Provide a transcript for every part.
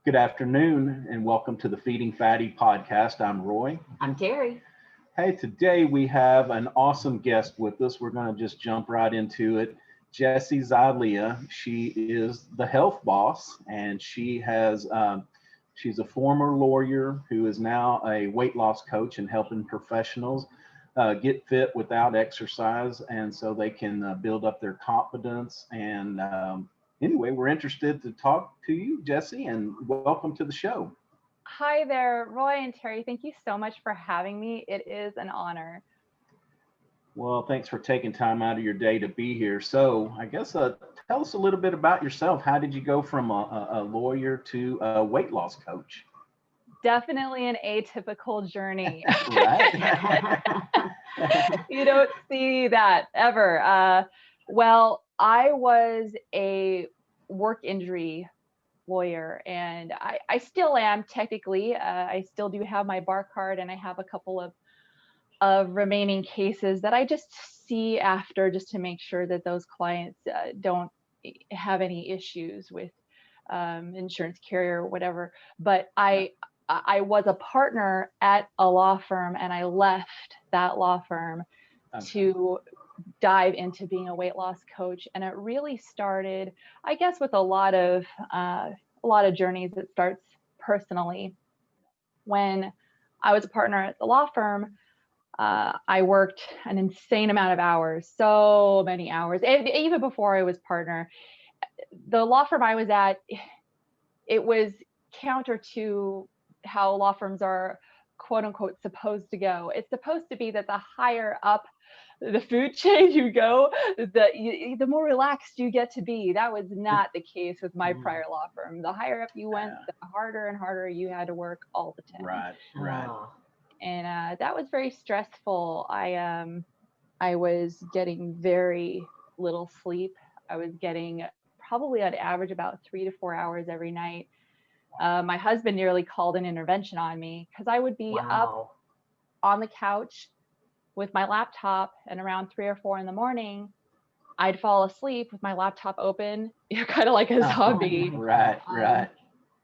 Good afternoon and welcome to the Feeding Fatty podcast. I'm Roy. I'm Terry. Hey, today we have an awesome guest with us. We're going to just jump right into it. Jessie Zaylia. She is the health boss, and she's a former lawyer who is now a weight loss coach and helping professionals get fit without exercise, and so they can build up their confidence. And anyway, we're interested to talk to you, Jessie, and welcome to the show. Hi there, Roy and Terry. Thank you so much for having me. It is an honor. Well, thanks for taking time out of your day to be here. So I guess tell us a little bit about yourself. How did you go from a lawyer to a weight loss coach? Definitely an atypical journey. Right. You don't see that ever. Well, I was a work injury lawyer, and I still am technically. I still do have my bar card, and I have a couple of remaining cases that I just see after, just to make sure that those clients don't have any issues with insurance carrier or whatever. But I was a partner at a law firm, and I left that law firm to dive into being a weight loss coach. And it really started, I guess, with a lot of journeys. It starts personally. When I was a partner at the law firm, I worked an insane amount of hours, so many hours. And even before I was partner, the law firm I was at, it was counter to how law firms are, quote unquote, supposed to go. It's supposed to be that the higher up the food chain you go, the more relaxed you get to be. That was not the case with my prior law firm. The higher up you went, the harder and harder you had to work all the time. Right. And that was very stressful. I was getting very little sleep. I was getting probably on average about 3 to 4 hours every night. My husband nearly called an intervention on me because I would be up on the couch with my laptop, and around 3 or 4 in the morning, I'd fall asleep with my laptop open, kind of like a zombie. Right.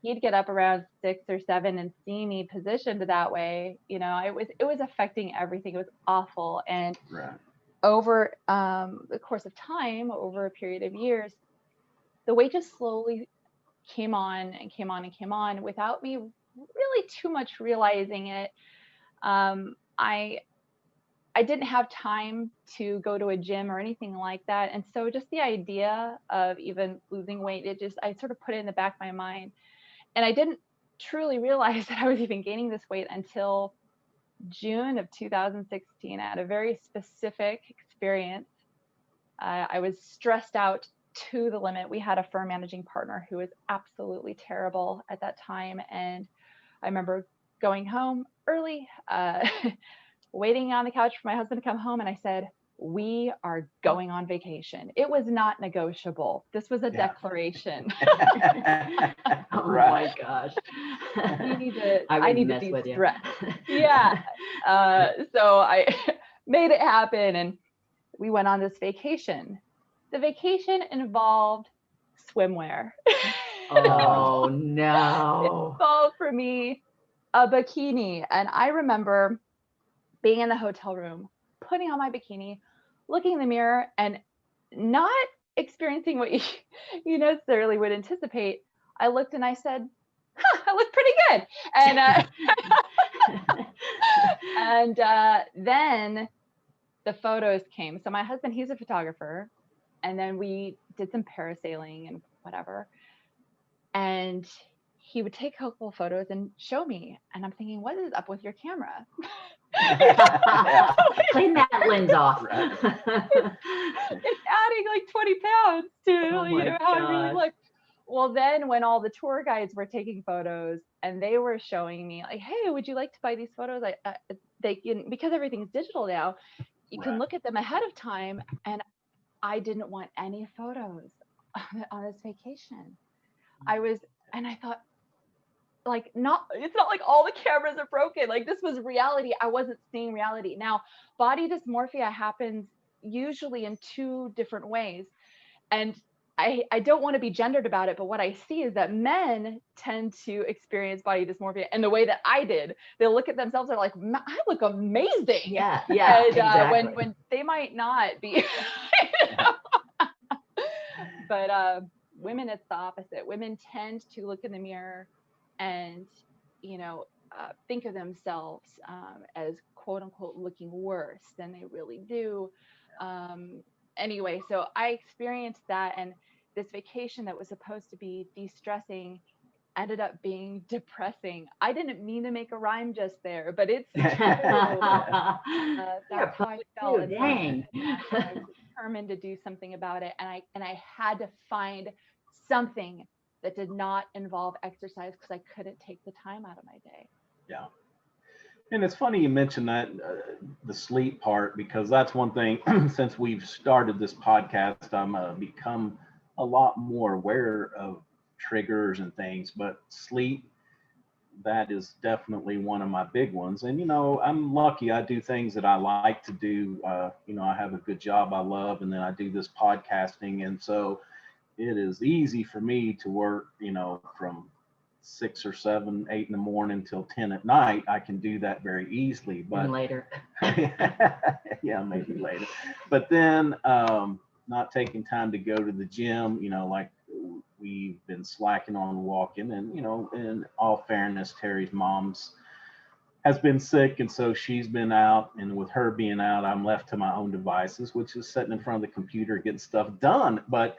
He'd get up around 6 or 7 and see me positioned that way. It was affecting everything. It was awful. And over the course of time, over a period of years, the weight just slowly came on and came on and came on without me really too much realizing it. I didn't have time to go to a gym or anything like that. And so just the idea of even losing weight, I sort of put it in the back of my mind. And I didn't truly realize that I was even gaining this weight until June of 2016. I had a very specific experience. I was stressed out to the limit. We had a firm managing partner who was absolutely terrible at that time. And I remember going home early, waiting on the couch for my husband to come home. And I said, we are going on vacation. It was not negotiable. This was a declaration. Oh my gosh. I need to be with stressed. Yeah. So I made it happen, and we went on this vacation. The vacation involved swimwear. Oh no. It involved for me a bikini. And I remember being in the hotel room, putting on my bikini, looking in the mirror, and not experiencing what you necessarily would anticipate. I looked and I said, I look pretty good. And then the photos came. So my husband, he's a photographer. And then we did some parasailing and whatever. And he would take a couple of photos and show me. And I'm thinking, what is up with your camera? Clean that lens off. It's adding like 20 pounds to how it really looked. Well, then when all the tour guides were taking photos and they were showing me like, hey, would you like to buy these photos? They can, because everything's digital now, you can look at them ahead of time. And I didn't want any photos on this vacation. I thought, it's not like all the cameras are broken. Like, this was reality. I wasn't seeing reality. Now, body dysmorphia happens usually in 2 different ways. And I don't want to be gendered about it, but what I see is that men tend to experience body dysmorphia in the way that I did. They'll look at themselves and are like, I look amazing. Yeah, And exactly. when they might not be. You know? But women, it's the opposite. Women tend to look in the mirror and, think of themselves as quote unquote looking worse than they really do. Anyway, so I experienced that, and this vacation that was supposed to be de-stressing ended up being depressing. I didn't mean to make a rhyme just there, but it's true. That's how I felt. Too, dang. I was determined to do something about it, and I had to find something that did not involve exercise because I couldn't take the time out of my day. Yeah. And it's funny you mentioned that the sleep part, because that's one thing since we've started this podcast, I'm become a lot more aware of triggers and things, but sleep, that is definitely one of my big ones. And, I'm lucky I do things that I like to do. I have a good job I love, and then I do this podcasting. And so it is easy for me to work, from 6 or 7, 8 in the morning till 10 at night. I can do that very easily, but later. yeah, maybe later. But then not taking time to go to the gym, like we've been slacking on walking. And, in all fairness, Terry's mom's has been sick, and so she's been out, and with her being out, I'm left to my own devices, which is sitting in front of the computer getting stuff done. But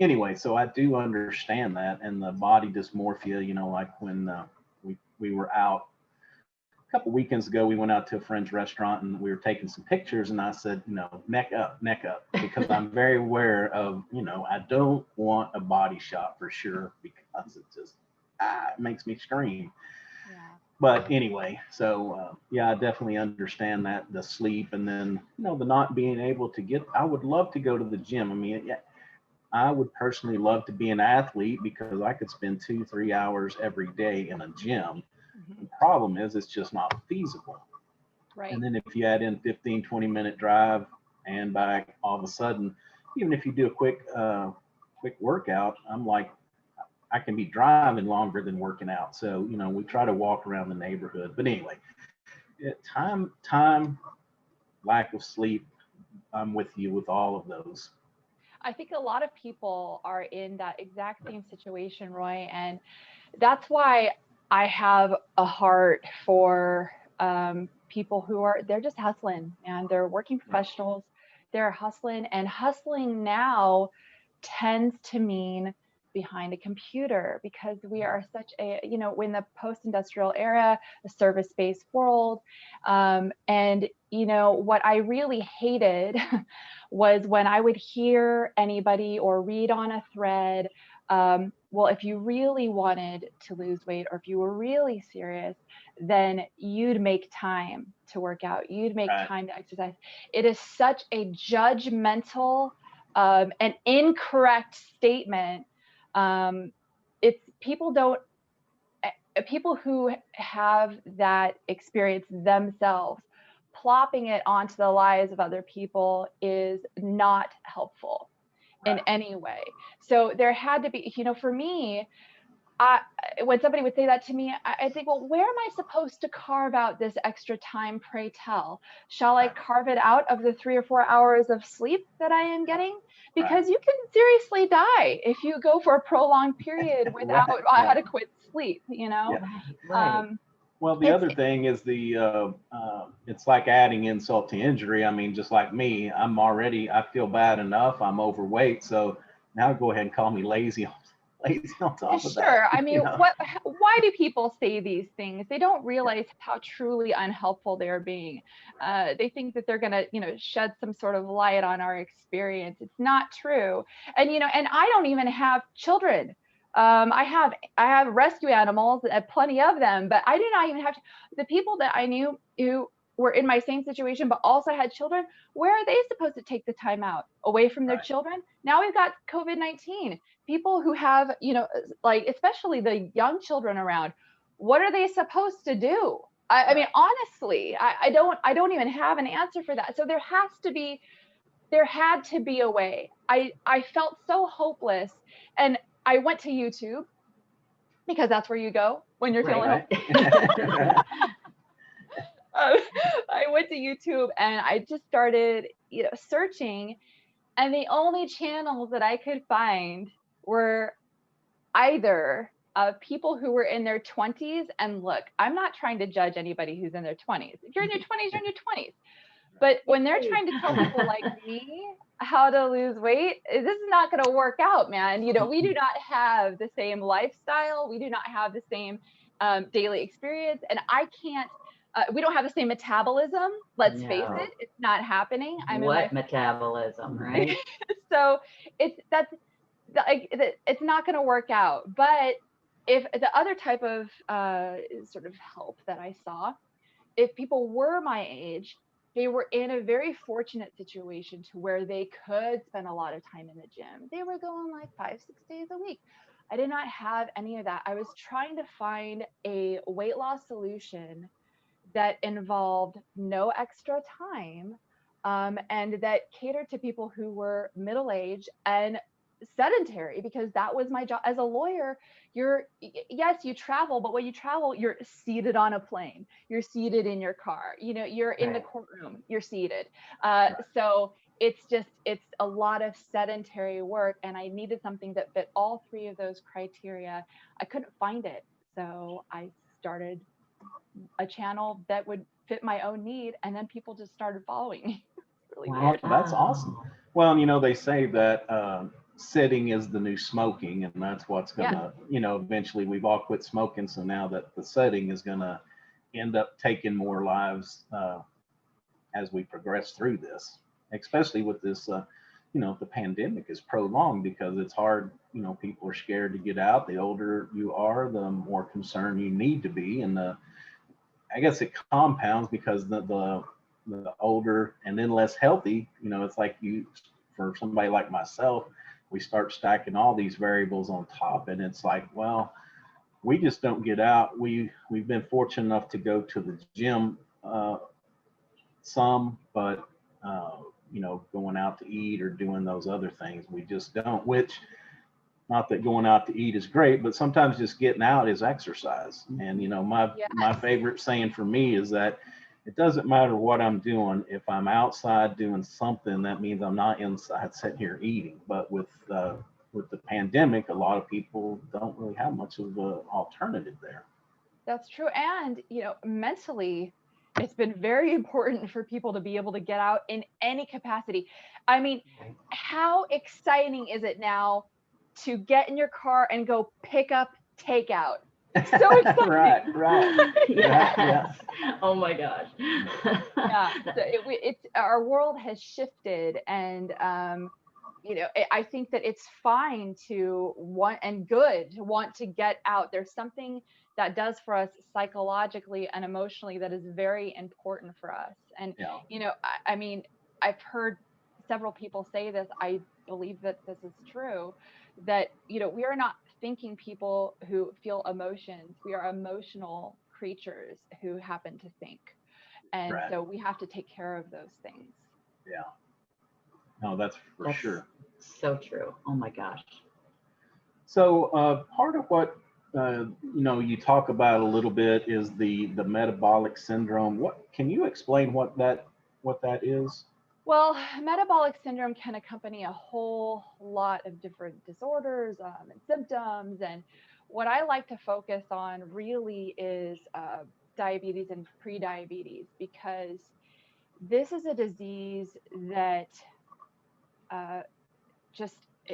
anyway, so I do understand that, and the body dysmorphia, like when we were out a couple weekends ago, we went out to a friend's restaurant and we were taking some pictures, and I said, neck up, because I'm very aware of, I don't want a body shot for sure, because it just it makes me scream. Yeah. But anyway, so I definitely understand that, the sleep, and then the not being able to I would love to go to the gym. I mean, I would personally love to be an athlete because I could spend 2-3 hours every day in a gym. Mm-hmm. The problem is it's just not feasible. Right. And then if you add in 15-20 minute drive and back, all of a sudden, even if you do a quick workout, I'm like, I can be driving longer than working out. So, we try to walk around the neighborhood. But anyway, time, lack of sleep, I'm with you with all of those. I think a lot of people are in that exact same situation, Roy. And that's why I have a heart for people they're just hustling, and they're working professionals. They're hustling, and hustling now tends to mean behind a computer, because we are such a, in the post-industrial era, a service-based world. And, what I really hated was when I would hear anybody or read on a thread, well, if you really wanted to lose weight, or if you were really serious, then you'd make time to work out. You'd make time to exercise. It is such a judgmental and incorrect statement. It's people who have that experience themselves, plopping it onto the lives of other people is not helpful in any way. So there had to be, for me, when somebody would say that to me, I think, well, where am I supposed to carve out this extra time, pray tell? Shall I carve it out of the 3 or 4 hours of sleep that I am getting? Because you can seriously die if you go for a prolonged period without adequate sleep, Well, the other thing is it's like adding insult to injury. I mean, just like me, I feel bad enough. I'm overweight. So now go ahead and call me lazy on top of that. Sure. I mean, why do people say these things? They don't realize how truly unhelpful they're being. They think that they're going to, shed some sort of light on our experience. It's not true. And, and I don't even have children. I have rescue animals, plenty of them, but I do not even have the people that I knew who were in my same situation, but also had children. Where are they supposed to take the time out? Away from their children? Now we've got COVID-19. People who have, especially the young children around, what are they supposed to do? I mean, honestly, I don't even have an answer for that. So there has to be there had to be a way. I felt so hopeless, and I went to YouTube because that's where you go when you're feeling Right. hopeless. I went to YouTube and I just started, searching, and the only channels that I could find were either people who were in their 20s. And look, I'm not trying to judge anybody who's in their 20s. If you're in your 20s, you're in your 20s. But when they're trying to tell people like me how to lose weight, this is not going to work out, man. We do not have the same lifestyle. We do not have the same daily experience. And I can't, we don't have the same metabolism. Let's face No. it, it's not happening. I'm in What my metabolism, right? so it's not going to work out. But if the other type of sort of help that I saw, if people were my age, they were in a very fortunate situation to where they could spend a lot of time in the gym. They were going like 5-6 days a week. I did not have any of that. I was trying to find a weight loss solution that involved no extra time, and that catered to people who were middle-aged and sedentary, because that was my job as a lawyer. Yes, you travel, but when you travel, you're seated on a plane, you're seated in your car, you're in the courtroom, you're seated. So it's a lot of sedentary work, and I needed something that fit all three of those criteria. I couldn't find it, so I started a channel that would fit my own need, and then people just started following me. Really weird. That's awesome. Well, they say that sitting is the new smoking, and that's what's gonna, eventually we've all quit smoking. So now that the setting is gonna end up taking more lives as we progress through this, especially with this, the pandemic is prolonged, because it's hard. People are scared to get out. The older you are, the more concerned you need to be, and I guess it compounds because the older and then less healthy, it's like for somebody like myself, we start stacking all these variables on top, and it's like, well, we just don't get out. We've been fortunate enough to go to the gym some, but going out to eat or doing those other things, we just don't. Which, not that going out to eat is great, but sometimes just getting out is exercise. And my favorite saying for me is that it doesn't matter what I'm doing. If I'm outside doing something, that means I'm not inside sitting here eating. But with the pandemic, a lot of people don't really have much of an alternative there. That's true. And, mentally, it's been very important for people to be able to get out in any capacity. I mean, how exciting is it now to get in your car and go pick up takeout? So exciting. Right. Yes. Oh my gosh. Yeah. So our world has shifted, and I think that it's fine to want to get out. There's something that does for us psychologically and emotionally that is very important for us. And I mean, I've heard several people say this. I believe that this is true, that we are not thinking people who feel emotions. We are emotional creatures who happen to think, and so we have to take care of those things. Yeah. No, that's sure. So true. Oh my gosh. So part of what you talk about a little bit is the metabolic syndrome. What can you explain what that is? Well, metabolic syndrome can accompany a whole lot of different disorders and symptoms. And what I like to focus on really is diabetes and prediabetes, because this is a disease that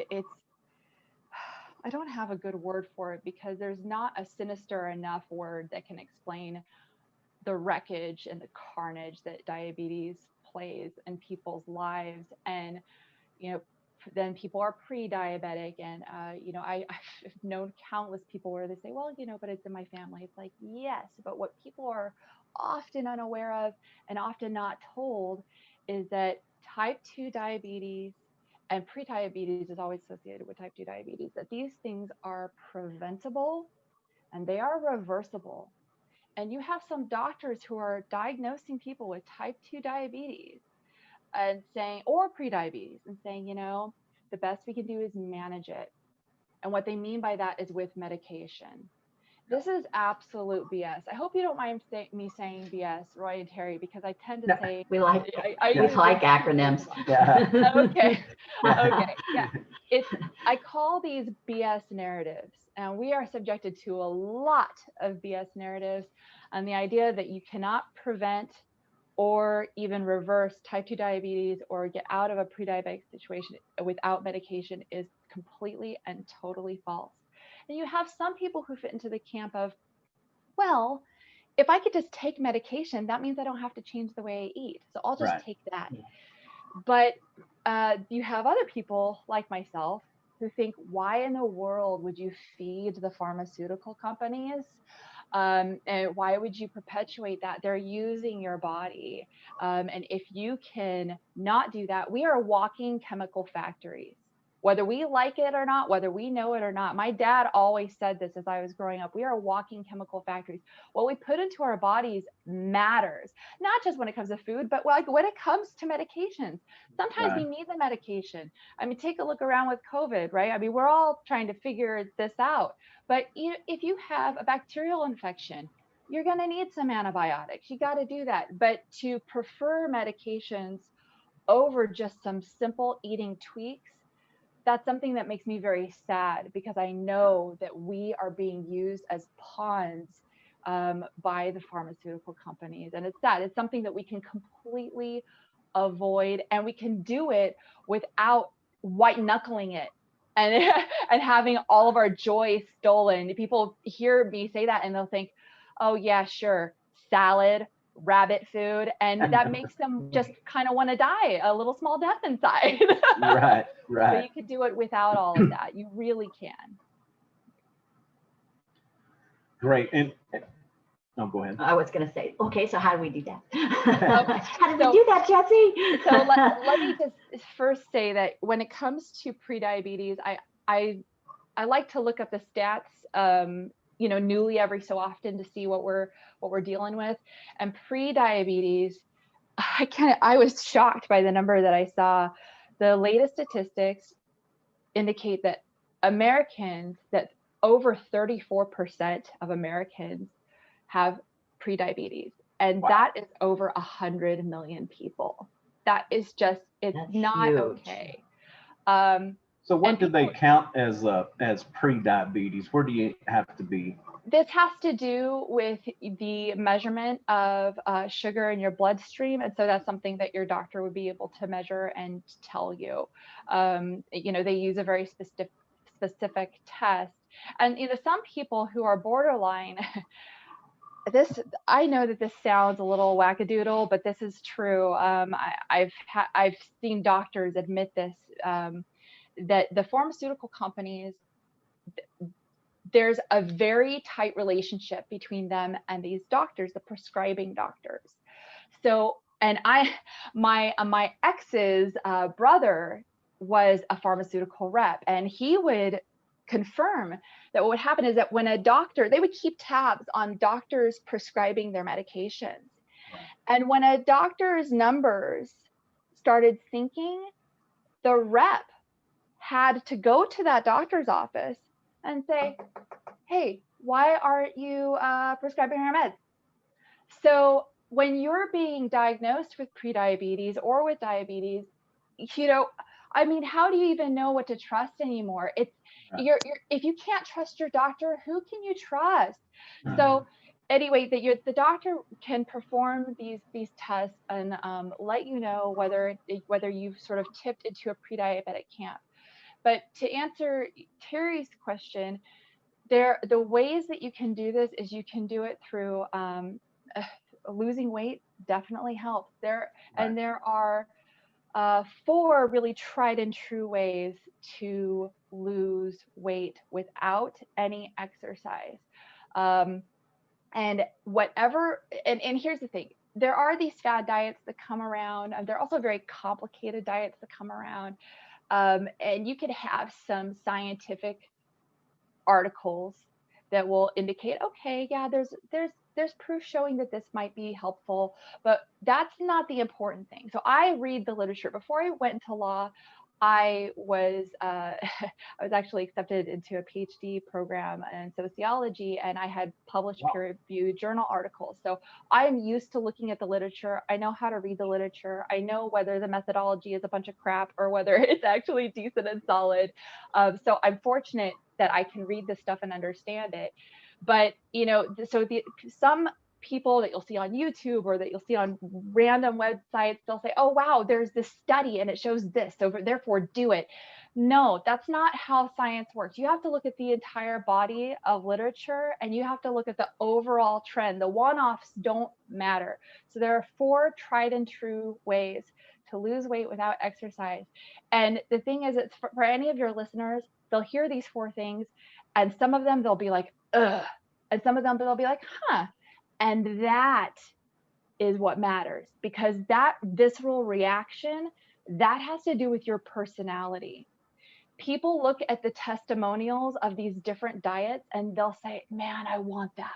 it's, I don't have a good word for it, because there's not a sinister enough word that can explain the wreckage and the carnage that diabetes plays in people's lives. And then people are pre-diabetic, and I've known countless people where they say, well, but it's in my family. It's like, yes, but what people are often unaware of and often not told is that type 2 diabetes and pre-diabetes is always associated with type 2 diabetes, that these things are preventable and they are reversible. And you have some doctors who are diagnosing people with type 2 diabetes and saying, or prediabetes, and saying, the best we can do is manage it. And what they mean by that is with medication. This is absolute BS. I hope you don't mind me saying BS, Roy and Terry, because I tend to say We like I we use like this- acronyms. Yeah. Okay. Okay. Yeah. I call these BS narratives, and we are subjected to a lot of BS narratives, and the idea that you cannot prevent or even reverse type 2 diabetes or get out of a pre-diabetic situation without medication is completely and totally false. And you have some people who fit into the camp of, well, if I could just take medication, that means I don't have to change the way I eat. So I'll just Right. take that. Yeah. But you have other people like myself who think, why in the world would you feed the pharmaceutical companies? And why would you perpetuate that? They're using your body. And if you can not do that, we are walking chemical factories. Whether we like it or not, whether we know it or not. My dad always said this as I was growing up. We are walking chemical factories. What we put into our bodies matters, not just when it comes to food, but like when it comes to medications. Sometimes we need the medication. I mean, take a look around with COVID, right? I mean, we're all trying to figure this out. But if you have a bacterial infection, you're going to need some antibiotics. You got to do that. But to prefer medications over just some simple eating tweaks, that's something that makes me very sad, because I know that we are being used as pawns by the pharmaceutical companies. And it's sad. It's something that we can completely avoid, and we can do it without white knuckling it and and having all of our joy stolen. People hear me say that and they'll think, oh yeah, sure, salad, rabbit food, and that makes them just kind of want to die a little small death inside. Right. So Right. you could do it without all of that. You really can. Great. And no, go ahead. I was going to say, okay, so how do we do that? Okay, How do we do that, Jessie? So let me just first say that when it comes to prediabetes, I like to look up the stats, newly every so often to see what we're dealing with. And prediabetes, I was shocked by the number that I saw. The latest statistics indicate that over 34% of Americans have prediabetes, and Wow. that is over 100 million people. That is just, it's That's not huge. okay. So what And do they people- count as pre-diabetes? Where do you have to be? This has to do with the measurement of sugar in your bloodstream. And so that's something that your doctor would be able to measure and tell you. They use a very specific test. And some people who are borderline, I know that this sounds a little wackadoodle, but this is true. I've seen doctors admit this, that the pharmaceutical companies, there's a very tight relationship between them and these doctors, the prescribing doctors. So, and my ex's brother was a pharmaceutical rep, and he would confirm that what would happen is that when a doctor, they would keep tabs on doctors prescribing their medications. And when a doctor's numbers started sinking, the rep had to go to that doctor's office and say, hey, why aren't you prescribing our meds? So when you're being diagnosed with prediabetes or with diabetes, how do you even know what to trust anymore? It's if you can't trust your doctor, who can you trust? So anyway, the doctor can perform these tests and let you know whether you've sort of tipped into a pre-diabetic camp. But to answer Terry's question, the ways that you can do this is you can do it through losing weight. Definitely helps there. Right. And there are 4 really tried and true ways to lose weight without any exercise. And here's the thing, there are these fad diets that come around, and there are also very complicated diets that come around. And you could have some scientific articles that will indicate, okay, yeah, there's there's proof showing that this might be helpful, but that's not the important thing. So I read the literature. Before I went into law, I was I was actually accepted into a PhD program in sociology, and I had published Wow. peer-reviewed journal articles. So I am used to looking at the literature. I know how to read the literature. I know whether the methodology is a bunch of crap or whether it's actually decent and solid. So I'm fortunate that I can read this stuff and understand it. But some people that you'll see on YouTube or that you'll see on random websites, they'll say, oh, wow, there's this study and it shows this, so therefore do it. No, that's not how science works. You have to look at the entire body of literature, and you have to look at the overall trend. The one-offs don't matter. So there are 4 tried and true ways to lose weight without exercise. And the thing is, it's for any of your listeners, they'll hear these 4 things, and some of them they'll be like, ugh. And some of them they'll be like, huh. And that is what matters, because that visceral reaction, that has to do with your personality. People look at the testimonials of these different diets and they'll say, man, I want that.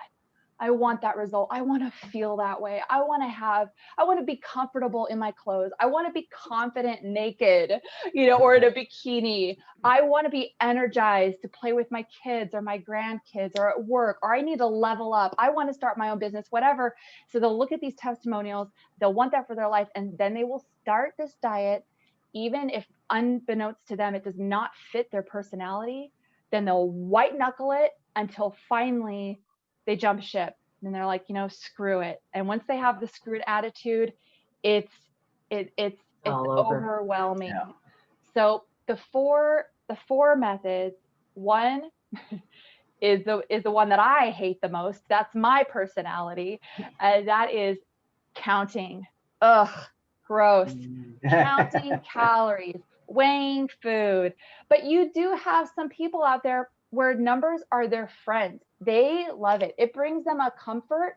I want that result. I want to feel that way. I want to be comfortable in my clothes. I want to be confident naked, or in a bikini. I want to be energized to play with my kids or my grandkids or at work, or I need to level up. I want to start my own business, whatever. So they'll look at these testimonials. They'll want that for their life. And then they will start this diet, even if unbeknownst to them, it does not fit their personality. Then they'll white knuckle it until finally they jump ship, and they're like, screw it. And once they have the screwed attitude, it's overwhelming. Yeah. So the four methods, one is the one that I hate the most. That's my personality. That is counting. Ugh, gross. Counting calories, weighing food. But you do have some people out there where numbers are their friends. They love it. It brings them a comfort.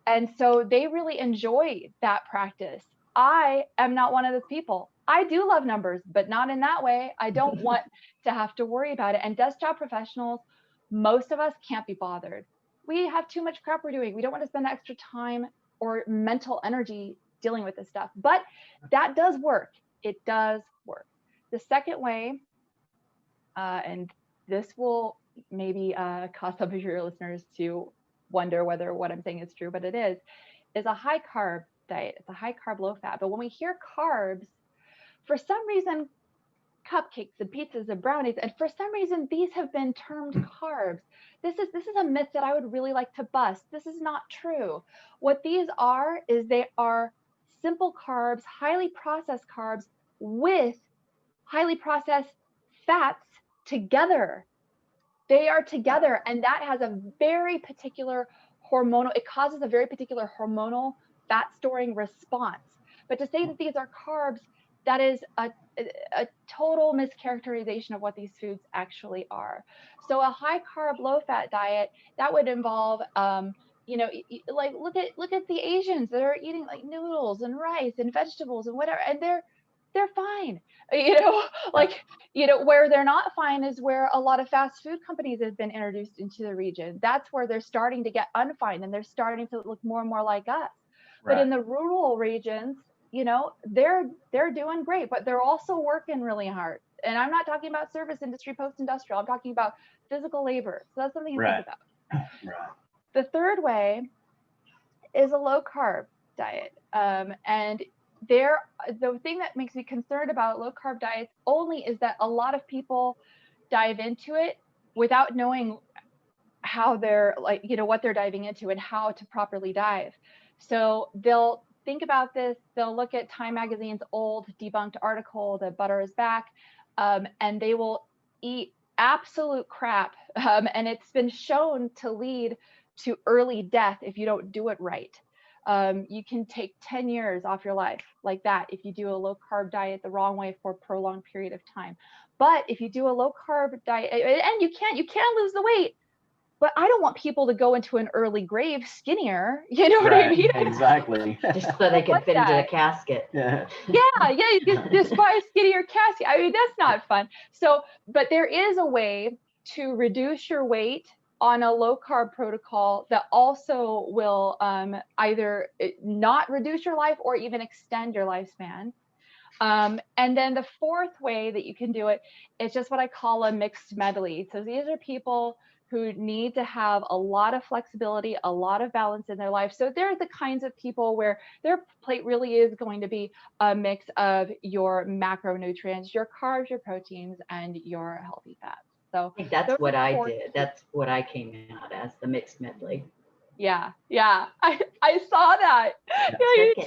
And so they really enjoy that practice. I am not one of those people. I do love numbers, but not in that way. I don't want to have to worry about it. And desk job professionals, most of us can't be bothered. We have too much crap we're doing. We don't want to spend extra time or mental energy dealing with this stuff. But that does work. It does work. The second way, and this will maybe cause some of your listeners to wonder whether what I'm saying is true, but it is a high carb diet. It's a high carb, low fat. But when we hear carbs, for some reason, cupcakes and pizzas and brownies, and for some reason, these have been termed carbs. This is a myth that I would really like to bust. This is not true. What these are is they are simple carbs, highly processed carbs with highly processed fats together. They are together, and that has a very particular it causes a very particular hormonal fat storing response. But to say that these are carbs, that is a total mischaracterization of what these foods actually are. So a high carb, low fat diet, that would involve, like look at the Asians that are eating like noodles and rice and vegetables and whatever, and they're fine. Where they're not fine is where a lot of fast food companies have been introduced into the region. That's where they're starting to get unfine, and they're starting to look more and more like us. Right. But in the rural regions, they're doing great, but they're also working really hard. And I'm not talking about service industry, post-industrial. I'm talking about physical labor. So that's something to think about. Right. The third way is a low carb diet. And the thing that makes me concerned about low carb diets only is that a lot of people dive into it without knowing how they're what they're diving into and how to properly dive. So they'll think about this, they'll look at Time Magazine's old debunked article, The Butter is Back, and they will eat absolute crap. And it's been shown to lead to early death if you don't do it right. You can take 10 years off your life like that if you do a low carb diet the wrong way for a prolonged period of time. But if you do a low carb diet, and you can lose the weight, but I don't want people to go into an early grave skinnier. You know what I mean? Exactly. Just so they can fit into the casket. Yeah. You just buy a skinnier casket. I mean, that's not fun. So, but there is a way to reduce your weight on a low carb protocol that also will either not reduce your life or even extend your lifespan. And then the fourth way that you can do it is just what I call a mixed medley. So these are people who need to have a lot of flexibility, a lot of balance in their life. So they're the kinds of people where their plate really is going to be a mix of your macronutrients, your carbs, your proteins, and your healthy fats. So I think that's what I did. That's what I came out as, the mixed medley. Yeah, I saw that. Yeah,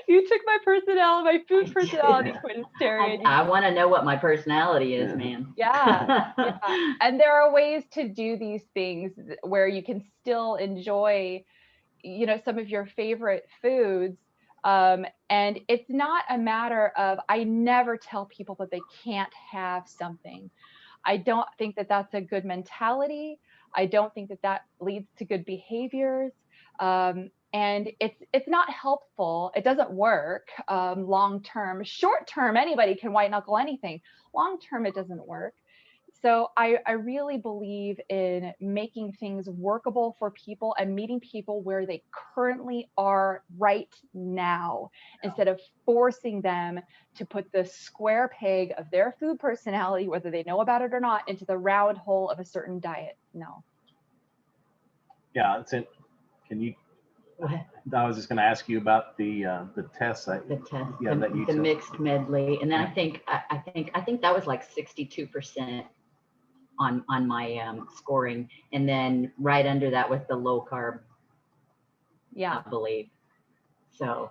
you took my personality, my food personality quiz, Terry. I want to know what my personality is, man. Yeah. And there are ways to do these things where you can still enjoy, some of your favorite foods. And it's not a matter of, I never tell people that they can't have something. I don't think that that's a good mentality. I don't think that that leads to good behaviors. And it's not helpful. It doesn't work long term. Short term, anybody can white knuckle anything. Long term, it doesn't work. So I really believe in making things workable for people and meeting people where they currently are right now, instead of forcing them to put the square peg of their food personality, whether they know about it or not, into the round hole of a certain diet. No. Yeah, can you? I was just going to ask you about the test. The mixed medley, and then I think that was like 62% on my scoring, and then right under that was the low carb. Yeah, I believe. So.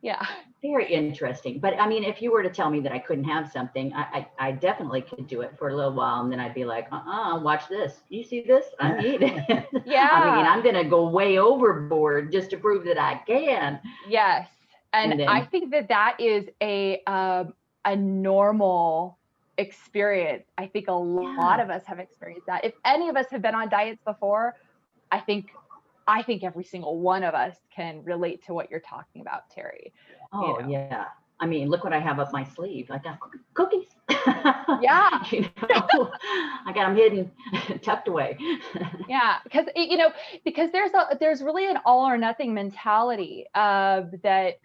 Yeah. Very interesting. But I mean, if you were to tell me that I couldn't have something, I definitely could do it for a little while, and then I'd be like, watch this. You see this? I'm eating. Yeah. I mean, I'm going to go way overboard just to prove that I can. Yes. And then, I think that is a normal experience. I think a lot of us have experienced that. If any of us have been on diets before, I think every single one of us can relate to what you're talking about, Terry. Oh, yeah. I mean, look what I have up my sleeve. I got cookies. Yeah. I got them hidden, tucked away. Yeah, because there's really an all or nothing mentality that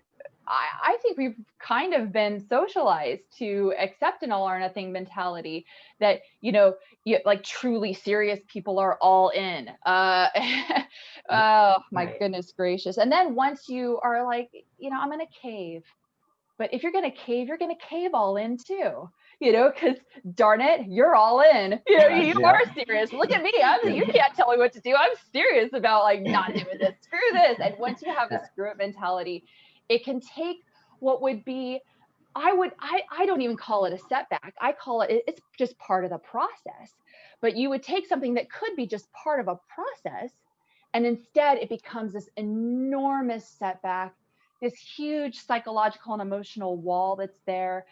I think we've kind of been socialized to accept an all or nothing mentality, that, like truly serious people are all in. Oh my goodness gracious. And then once you are like, I'm going to cave. But if you're going to cave, you're going to cave all in too, because darn it, you're all in. You are serious. Look at me. You can't tell me what to do. I'm serious about like not doing this. Screw this. And once you have the screw it mentality, it can take what would be, I don't even call it a setback. I call it's just part of the process. But you would take something that could be just part of a process, and instead it becomes this enormous setback, this huge psychological and emotional wall that's there.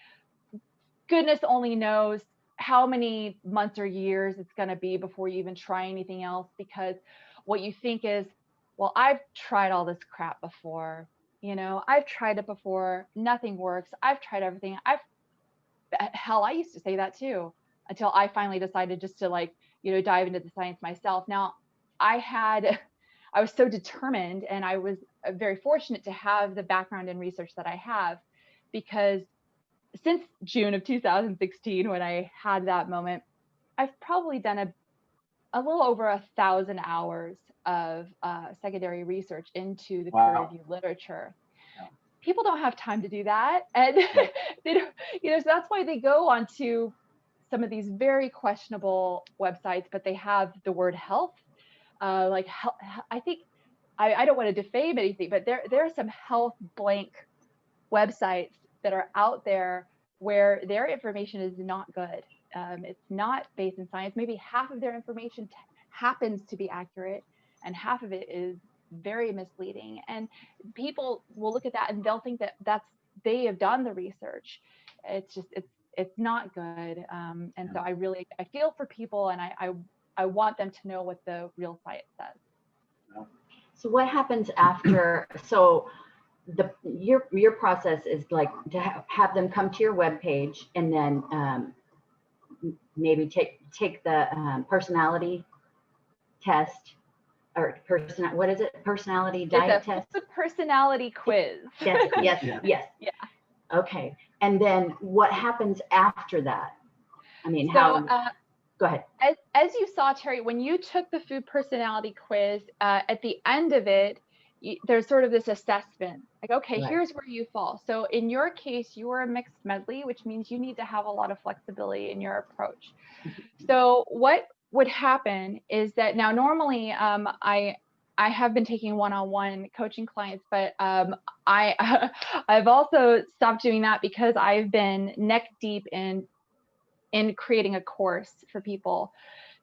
Goodness only knows how many months or years it's going to be before you even try anything else, because what you think is, well, I've tried all this crap before. I've tried it before. Nothing works. I've tried everything. Hell, I used to say that too, until I finally decided just to dive into the science myself. Now, I was so determined, and I was very fortunate to have the background in research that I have, because since June of 2016, when I had that moment, I've probably done a little over 1,000 hours of secondary research into the peer-reviewed literature. People don't have time to do that, and they don't, so that's why they go onto some of these very questionable websites, but they have the word health. I think I don't want to defame anything, but there are some health blank websites that are out there where their information is not good. It's not based in science. Maybe half of their information happens to be accurate, and half of it is very misleading. And people will look at that and they'll think that they have done the research. It's just it's not good. And so I feel for people, and I want them to know what the real science says. So what happens after? So your process is like to have them come to your webpage, and then maybe take the personality test, or what is it? Personality diet test? It's a personality quiz. Yes. Yeah. Okay. And then what happens after that? I mean, So, go ahead. As you saw, Terry, when you took the food personality quiz, at the end of it, there's sort of this assessment, like, okay, Right. here's where you fall. So in your case, you were a mixed medley, which means you need to have a lot of flexibility in your approach. So what would happen is that now normally I have been taking one-on-one coaching clients, but I've also stopped doing that because I've been neck deep in creating a course for people,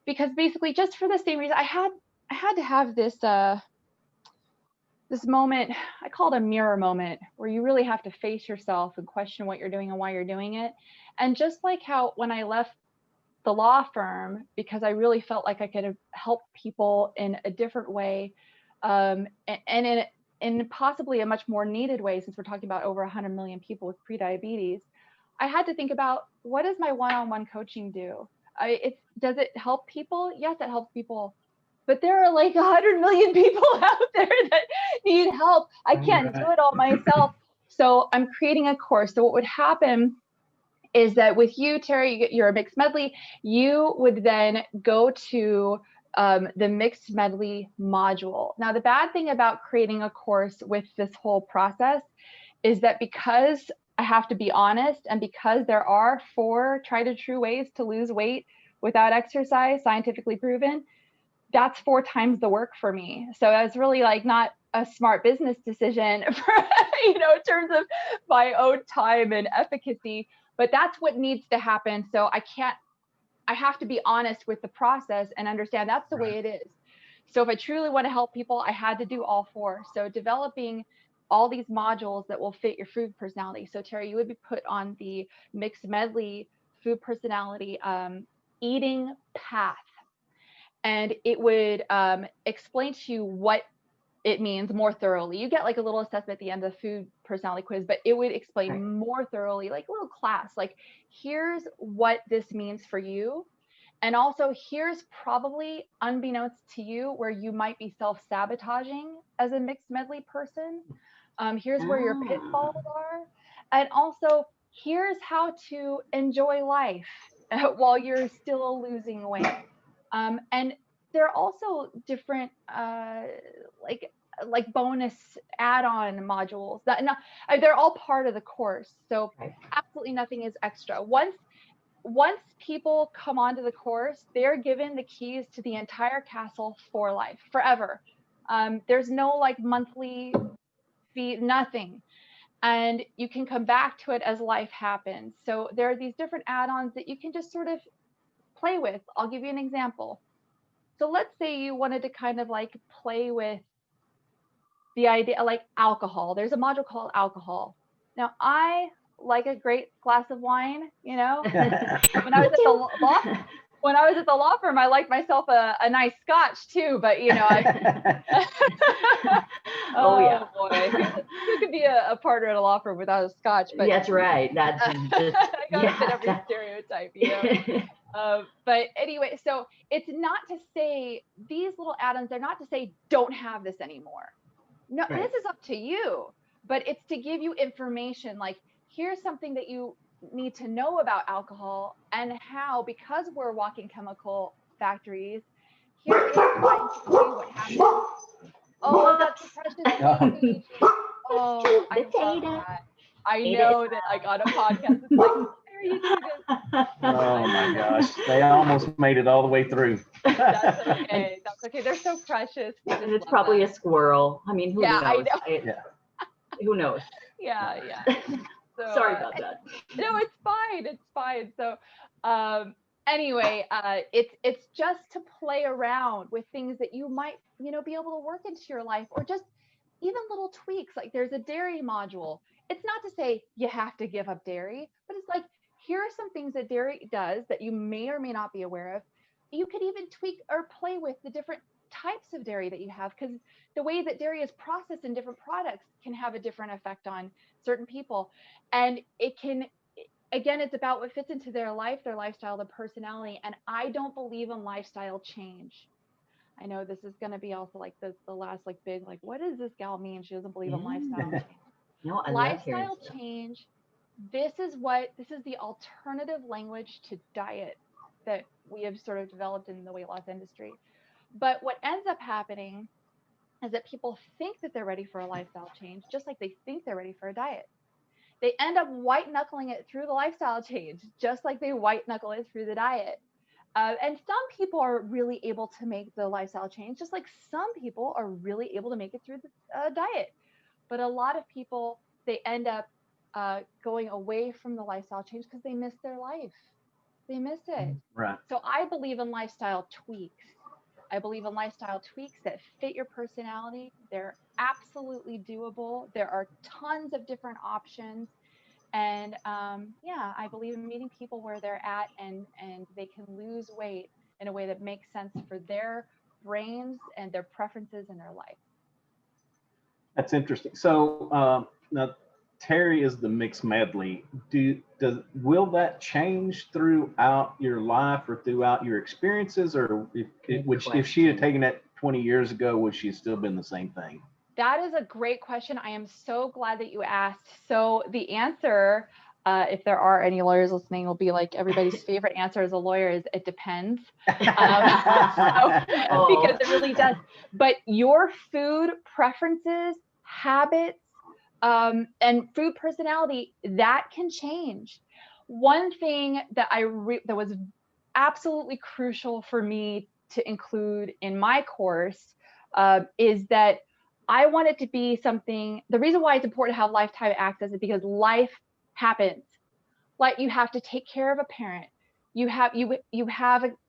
because basically just for the same reason I had to have this this moment, I call it a mirror moment, where you really have to face yourself and question what you're doing and why you're doing it. And just like how when I left the law firm, because I really felt like I could help people in a different way, and in possibly a much more needed way, since we're talking about over 100 million people with prediabetes, I had to think about, what does my one-on-one coaching do? Does it help people? Yes, it helps people. But there are like 100 million people out there that need help. I can't do it all myself. So I'm creating a course. So what would happen is that with you, Terry, you're a mixed medley, you would then go to the mixed medley module. Now, the bad thing about creating a course with this whole process is that because I have to be honest, and because there are 4 tried and true ways to lose weight without exercise, scientifically proven, that's 4 times the work for me. So it's really like not a smart business decision for, in terms of my own time and efficacy, but that's what needs to happen. So I have to be honest with the process and understand that's the way it is. So if I truly want to help people, I had to do all 4. So developing all these modules that will fit your food personality. So Terry, you would be put on the mixed medley food personality eating path. And it would explain to you what it means more thoroughly. You get like a little assessment at the end of the food personality quiz, but it would explain more thoroughly, like a little class, like here's what this means for you. And also here's probably, unbeknownst to you, where you might be self-sabotaging as a mixed medley person. Here's where your pitfalls are. And also here's how to enjoy life while you're still losing weight. And there are also different like bonus add-on modules that they're all part of the course. So absolutely nothing is extra. Once people come onto the course, they're given the keys to the entire castle for life, forever. There's no like monthly fee, nothing. And you can come back to it as life happens. So there are these different add-ons that you can just sort of play with. I'll give you an example. So let's say you wanted to kind of like play with the idea, like alcohol. There's a module called alcohol. Now, I like a great glass of wine, When I was at the law firm, I liked myself a nice scotch too, but oh yeah, boy, who could be a partner at a law firm without a scotch? But that's right. That's just, I gotta fit every stereotype, But anyway, so it's not to say these little add-ons, they're not to say don't have this anymore. No, this is up to you, but it's to give you information, like here's something that you need to know about alcohol and how, because we're walking chemical factories, here is trying to tell you what happens. Oh, that's a precious baby. Oh, I love that. I know that like on a podcast, it's like, how are you doing this? Oh my gosh, they almost made it all the way through. That's okay. That's okay. They're so precious. And it's probably a squirrel. I mean, who knows? I know. Who knows? Yeah. So, sorry about that. No, it's fine. It's fine. So, anyway, it's just to play around with things that you might, be able to work into your life, or just even little tweaks. Like there's a dairy module. It's not to say you have to give up dairy, but it's like, here are some things that dairy does that you may or may not be aware of. You could even tweak or play with the different types of dairy that you have, because the way that dairy is processed in different products can have a different effect on certain people. And it can again, it's about what fits into their life, their lifestyle, their personality. And I don't believe in lifestyle change. I know this is going to be also like the last like big, like, what does this gal mean? She doesn't believe in lifestyle change. No, I love hearing Lifestyle stuff. change. This is the alternative language to diet that we have sort of developed in the weight loss industry. But what ends up happening is that people think that they're ready for a lifestyle change, just like they think they're ready for a diet. They end up white knuckling it through the lifestyle change, just like they white knuckle it through the diet. And some people are really able to make the lifestyle change, just like some people are really able to make it through the diet. But a lot of people, they end up going away from the lifestyle change because they miss their life. They miss it. Right. So I believe in lifestyle tweaks. I believe in lifestyle tweaks that fit your personality. They're absolutely doable. There are tons of different options. And yeah, I believe in meeting people where they're at, and they can lose weight in a way that makes sense for their brains and their preferences in their life. That's interesting. So now Terry is the mixed medley. Will that change throughout your life or throughout your experiences, or if she had taken it 20 years ago, would she have still been the same thing? That is a great question. I am so glad that you asked. So the answer, if there are any lawyers listening, will be like everybody's favorite answer as a lawyer is it depends. Because it really does. But your food preferences, habits, and food personality, that can change. One thing that that was absolutely crucial for me to include in my course is that I want it to be something. The reason why it's important to have lifetime access is because life happens. Like, you have to take care of a parent. You have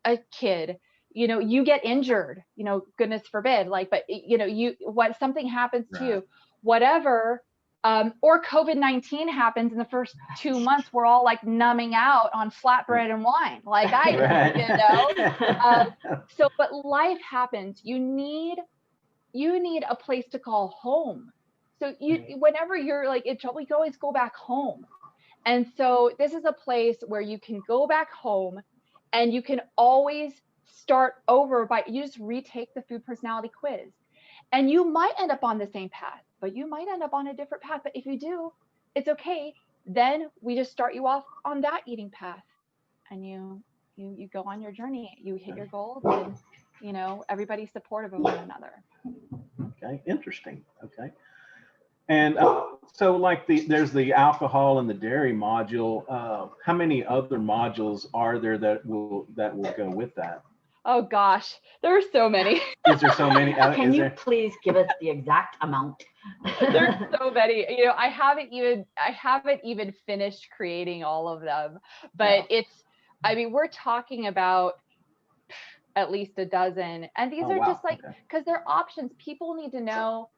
a kid. You know, you get injured. You know, goodness forbid. Like, but you know, something happens to you, whatever. Or COVID-19 happens in the first 2 months. We're all like numbing out on flatbread and wine, like I do, you know. So, but life happens. You need a place to call home. So whenever you're like in trouble, you can always go back home. And so this is a place where you can go back home, and you can always start over you just retake the food personality quiz. And you might end up on the same path, but you might end up on a different path. But if you do, it's okay. Then we just start you off on that eating path, and you go on your journey. You hit your goals, and you know, everybody's supportive of one another. Okay, interesting. Okay. And so like there's the alcohol and the dairy module. How many other modules are there that will go with that? Oh gosh, there are so many. Is there so many? Can you please give us the exact amount? There's so many. You know, I haven't even finished creating all of them, but I mean, we're talking about at least a dozen, and these are just like, because they're options. People need to know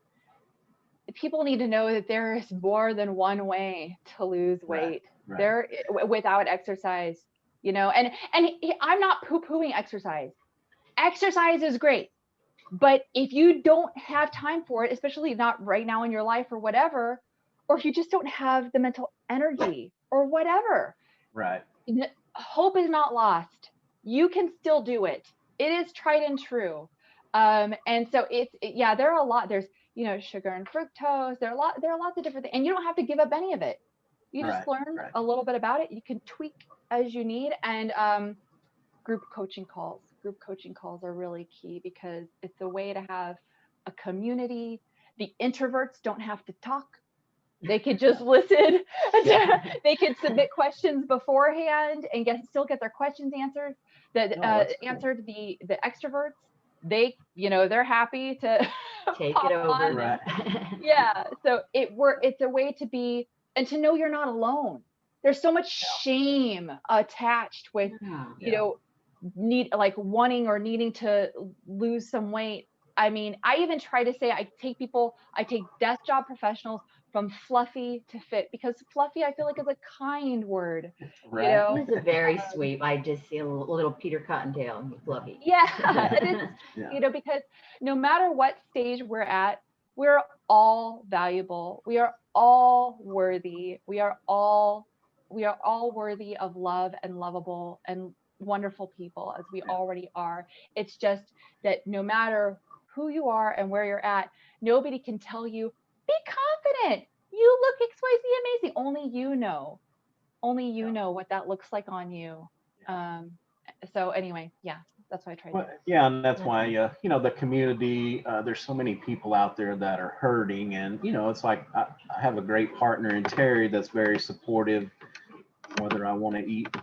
that there is more than one way to lose weight. Right. There, without exercise, you know, and I'm not poo-pooing exercise. Exercise is great, but if you don't have time for it, especially not right now in your life or whatever, or if you just don't have the mental energy or whatever, right, hope is not lost. You can still do it. It is tried and true. And so there are a lot. There's, you know, sugar and fructose. There are lots of different things, and you don't have to give up any of it. You just learn a little bit about it. You can tweak as you need. And group coaching calls are really key, because it's a way to have a community. The introverts don't have to talk. They could just listen. They could submit questions beforehand and still get their questions answered. Answered. The extroverts, they're happy to take it over. Right. Yeah. So it's a way to be, and to know you're not alone. There's so much shame attached with, you know, wanting or needing to lose some weight. I mean, I even try to say, I take desk job professionals from fluffy to fit, because fluffy, I feel like, is a kind word. Right. You know, it's a very sweet. I just see a little Peter Cottontail, fluffy. Yeah, it is. You know, because no matter what stage we're at, we're all valuable. We are all worthy. We are all we are all worthy of love and lovable and wonderful people as we already are. It's just that no matter who you are and where you're at, nobody can tell you, be confident. You look XYZ amazing. Only you know what that looks like on you. So anyway, yeah, that's what I tried to do. Yeah, and that's why, you know, the community, there's so many people out there that are hurting. And, you know, it's like I have a great partner in Terry that's very supportive, whether I want to eat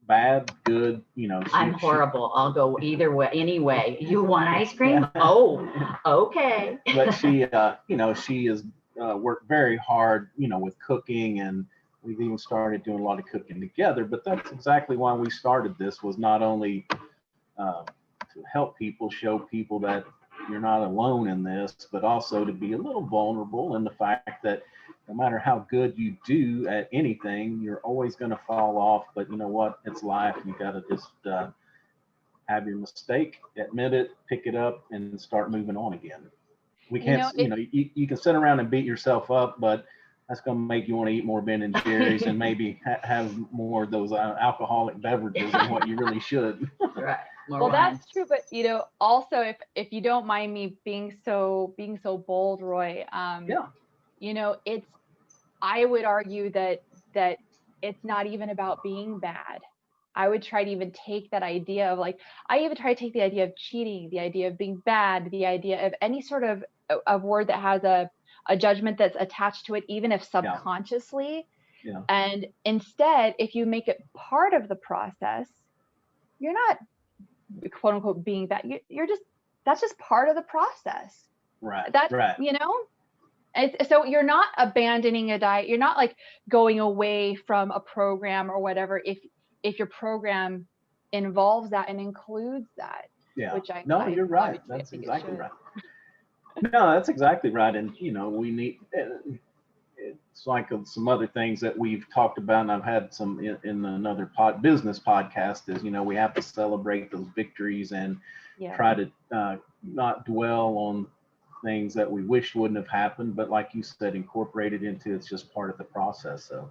bad, good, you know. I'm horrible. I'll go either way, anyway. You want ice cream? Oh, okay. But she, you know, she has worked very hard, you know, with cooking, and we've even started doing a lot of cooking together. But that's exactly why we started this, was not only to help people, show people that you're not alone in this, but also to be a little vulnerable in the fact that no matter how good you do at anything, you're always going to fall off. But you know what? It's life. You got to just have your mistake, admit it, pick it up, and start moving on again. We can't, you know, you can sit around and beat yourself up, but that's going to make you want to eat more Ben and Jerry's and maybe have more of those alcoholic beverages than what you really should. Right. Well, that's true, but you know, also if you don't mind me being so bold, Roy, you know, I would argue that it's not even about being bad. I would try to even take that idea of like, I even try to take the idea of cheating, the idea of being bad, the idea of any sort of word that has a judgment that's attached to it, even if subconsciously. Yeah. And instead, if you make it part of the process, you're not quote unquote being bad. You're just, that's just part of the process. Right. Right. You know? So you're not abandoning a diet. You're not like going away from a program or whatever. If your program involves that and includes that. Yeah. Which you're right. That's exactly right. No, that's exactly right. And you know, we need. It's like some other things that we've talked about, and I've had some in another business podcast. Is, you know, we have to celebrate those victories and try to not dwell on things that we wish wouldn't have happened, but like you said, incorporate it into, it's just part of the process. So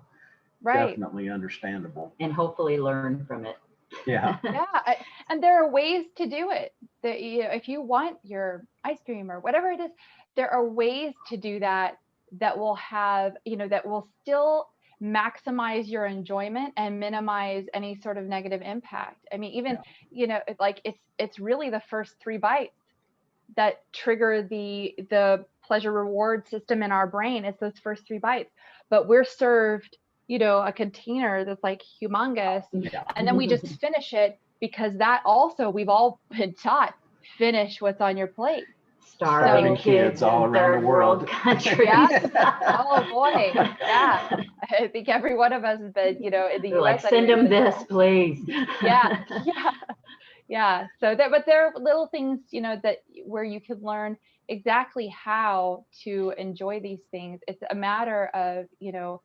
definitely understandable. And hopefully learn from it. Yeah. And there are ways to do it. That, you know, if you want your ice cream or whatever it is, there are ways to do that will have, you know, that will still maximize your enjoyment and minimize any sort of negative impact. I mean, even, you know, like it's really the first 3 bites that trigger the pleasure reward system in our brain. It's those first 3 bites, but we're served, you know, a container that's like humongous, and then we just finish it, because that also, we've all been taught, finish what's on your plate. Starving kids all around the world countries. Oh boy, I think every one of us has been, you know, in the US. Like, send them this, please. Yeah. So but there are little things, you know, where you could learn exactly how to enjoy these things. It's a matter of, you know,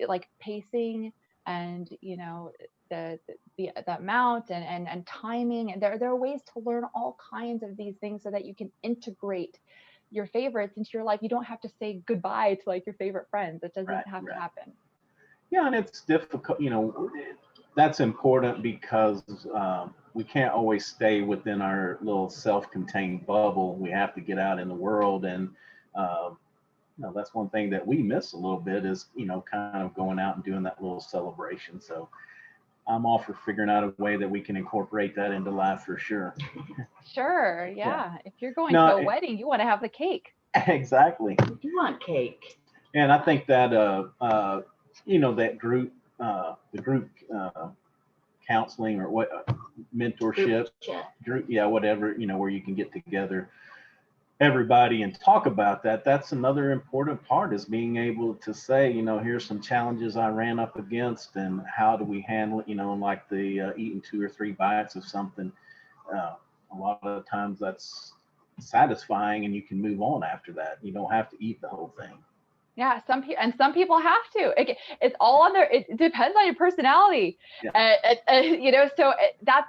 like pacing and, you know, the amount and timing. And there are ways to learn all kinds of these things so that you can integrate your favorites into your life. You don't have to say goodbye to like your favorite friends. It doesn't have to happen. Yeah, and it's difficult, you know. That's important because we can't always stay within our little self-contained bubble. We have to get out in the world, and you know, that's one thing that we miss a little bit, is, you know, kind of going out and doing that little celebration. So I'm all for figuring out a way that we can incorporate that into life for sure. Sure, yeah. If you're going to a wedding, you want to have the cake. Exactly. You want cake. And I think that you know, that group, the group counseling or what mentorship group, whatever, you know, where you can get together everybody and talk about that. That's another important part, is being able to say, you know, here's some challenges I ran up against, and how do we handle it, you know, like the eating 2 or 3 bites of something. A lot of times that's satisfying, and you can move on after that. You don't have to eat the whole thing. Yeah, some people have to. It's all on their. It depends on your personality. You know, so that's.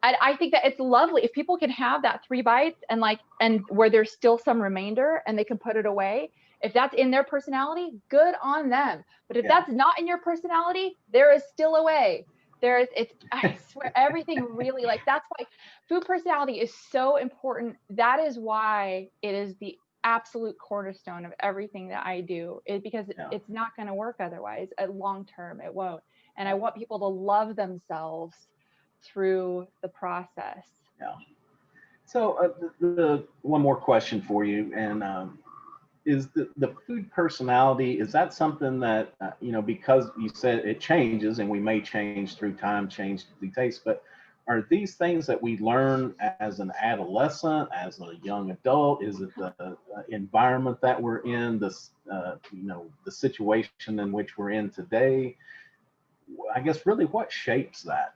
I think that it's lovely if people can have that 3 bites and where there's still some remainder and they can put it away. If that's in their personality, good on them. But if Yeah. that's not in your personality, there is still a way. I swear, everything really, like, that's why food personality is so important. That is why it is the absolute cornerstone of everything that I do, because it's not going to work otherwise. At long term, it won't. And I want people to love themselves through the process. Yeah. So the one more question for you, and is the food personality, is that something that, because you said it changes and we may change through time, change the taste, but are these things that we learn as an adolescent, as a young adult? Is it the environment that we're in, the situation in which we're in today? I guess really what shapes that?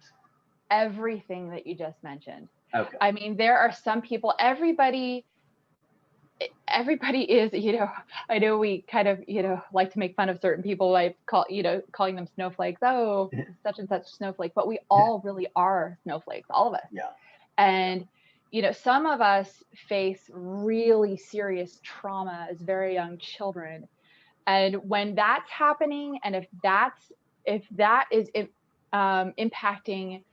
Everything that you just mentioned. Okay. I mean, there are some people, everybody is, I know we kind of, like to make fun of certain people, like calling them snowflakes. Oh, such and such snowflake, but we all really are snowflakes, all of us. Yeah. And, some of us face really serious trauma as very young children. And when that's happening, and if that is impacting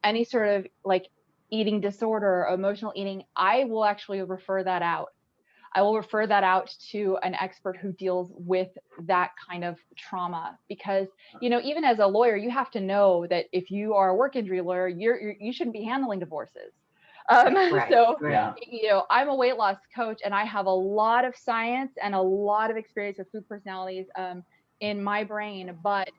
any sort of like eating disorder or emotional eating, I will actually refer that out. I will refer that out to an expert who deals with that kind of trauma, because, even as a lawyer, you have to know that if you are a work injury lawyer, you shouldn't be handling divorces. Right, so, right. I'm a weight loss coach, and I have a lot of science and a lot of experience with food personalities in my brain, but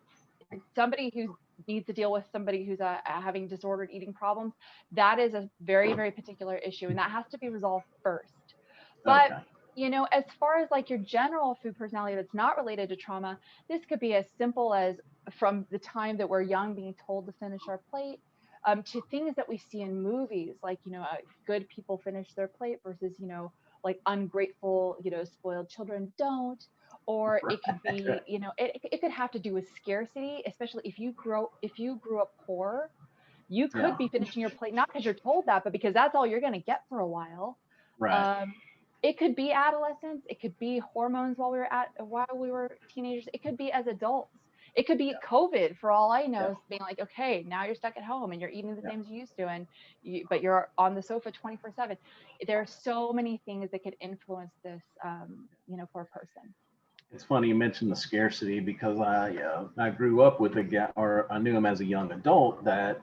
somebody who needs to deal with somebody who's having disordered eating problems, that is a very, very particular issue, and that has to be resolved first. But, as far as like your general food personality that's not related to trauma, this could be as simple as from the time that we're young being told to finish our plate, to things that we see in movies, like, good people finish their plate versus, like ungrateful, spoiled children don't. Or it could be, it could have to do with scarcity, especially if you grew up poor, you could be finishing your plate, not because you're told that, but because that's all you're going to get for a while. Right. It could be adolescence. It could be hormones while we were teenagers. It could be as adults. It could be COVID, for all I know, being like, okay, now you're stuck at home and you're eating the same as you used to, but you're on the sofa 24/7. There are so many things that could influence this, for a person. It's funny you mentioned the scarcity, because I grew up with a guy, or I knew him as a young adult, that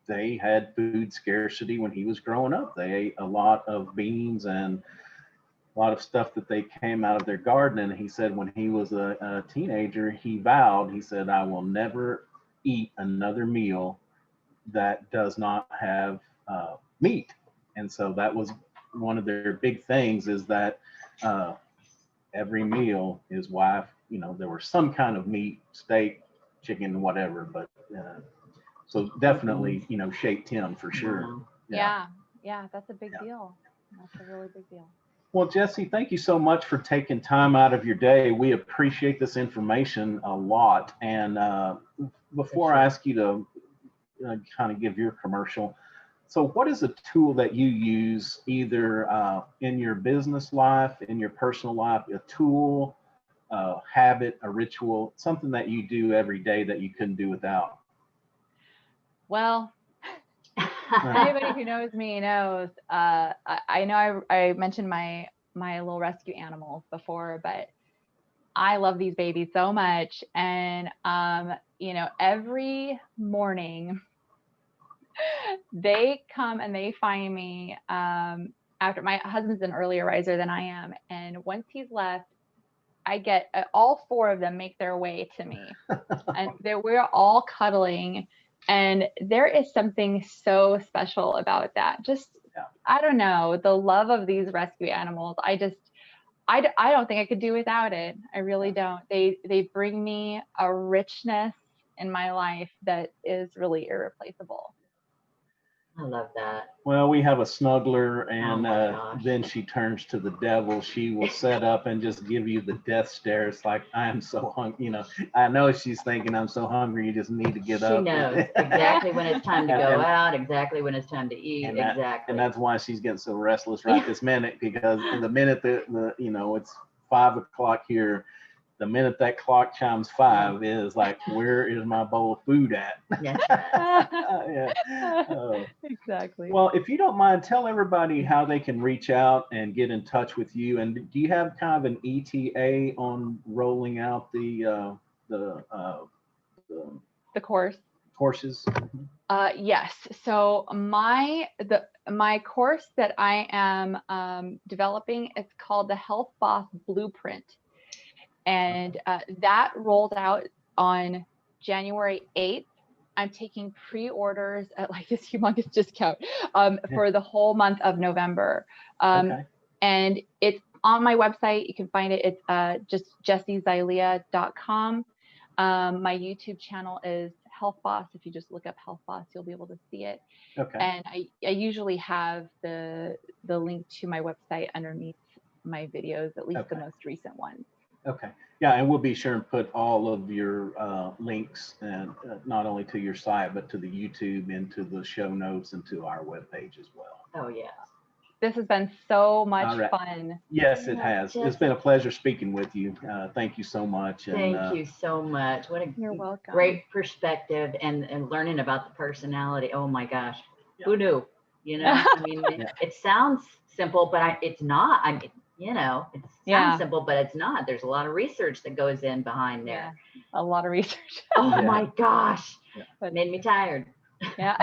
they had food scarcity when he was growing up. They ate a lot of beans and a lot of stuff that they came out of their garden. And he said when he was a teenager, he said, I will never eat another meal that does not have meat. And so that was one of their big things, is that every meal, his wife, there was some kind of meat, steak, chicken, whatever, but so definitely, shaped him for sure. Yeah, that's a big deal. That's a really big deal. Well, Jessie, thank you so much for taking time out of your day. We appreciate this information a lot. And before I ask you to kind of give your commercial, so what is a tool that you use either in your business life, in your personal life, a tool, a habit, a ritual, something that you do every day that you couldn't do without? Well, anybody who knows me knows, I know I mentioned my little rescue animals before, but I love these babies so much. And, every morning they come and they find me, after my husband's an earlier riser than I am. And once he's left, I get all four of them make their way to me, and we're all cuddling. And there is something so special about that. Just, I don't know, the love of these rescue animals. I don't think I could do without it. I really don't. They bring me a richness in my life that is really irreplaceable. I love that. Well, we have a snuggler, and then she turns to the devil. She will set up and just give you the death stare. It's like, I'm so hungry. I know she's thinking, I'm so hungry, you just need to get up. She knows exactly when it's time to go out, exactly when it's time to eat, exactly. And that's why she's getting so restless right this minute, because in the minute it's 5 o'clock here. The minute that clock chimes 5 is like, where is my bowl of food at? Yes. Yeah. Exactly. Well, if you don't mind, tell everybody how they can reach out and get in touch with you. And do you have kind of an ETA on rolling out the course. courses? Yes. So my course that I am developing, it's called the Health Boss Blueprint, and that rolled out on January 8th. I'm taking pre-orders at like this humongous discount for the whole month of November. Okay. And it's on my website. You can find it. It's just jessiezaylia.com. My YouTube channel is Health Boss. If you just look up Health Boss, you'll be able to see it. Okay. And I usually have the link to my website underneath my videos, at least the most recent ones. Okay. Yeah, and we'll be sure and put all of your links, and not only to your site, but to the YouTube, into the show notes, and to our webpage as well. Oh, yes. This has been so much fun. Yes, it has. It's been a pleasure speaking with you. Thank you so much. Thank you so much. What a You're welcome. Great perspective, and learning about the personality. Oh my gosh. Yeah. Who knew? You know, I mean, it sounds simple, but it's not. I mean, you know, it sounds simple, but it's not. There's a lot of research that goes in behind there. Yeah, a lot of research. Oh my gosh. It made me tired. Yeah.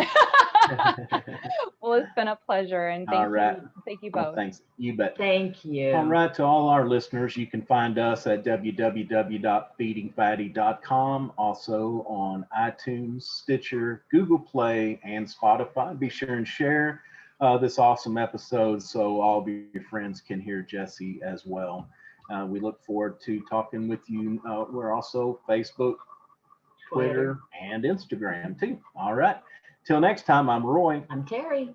Well, it's been a pleasure, and thank you both. Well, thanks. You bet. Thank you. All right, to all our listeners, you can find us at www.feedingfatty.com, also on iTunes, Stitcher, Google Play, and Spotify. Be sure and share this awesome episode so all of your friends can hear Jessie as well. We look forward to talking with you. We're also Facebook, Twitter, and Instagram too. All right. Till next time, I'm Roy. I'm Terry.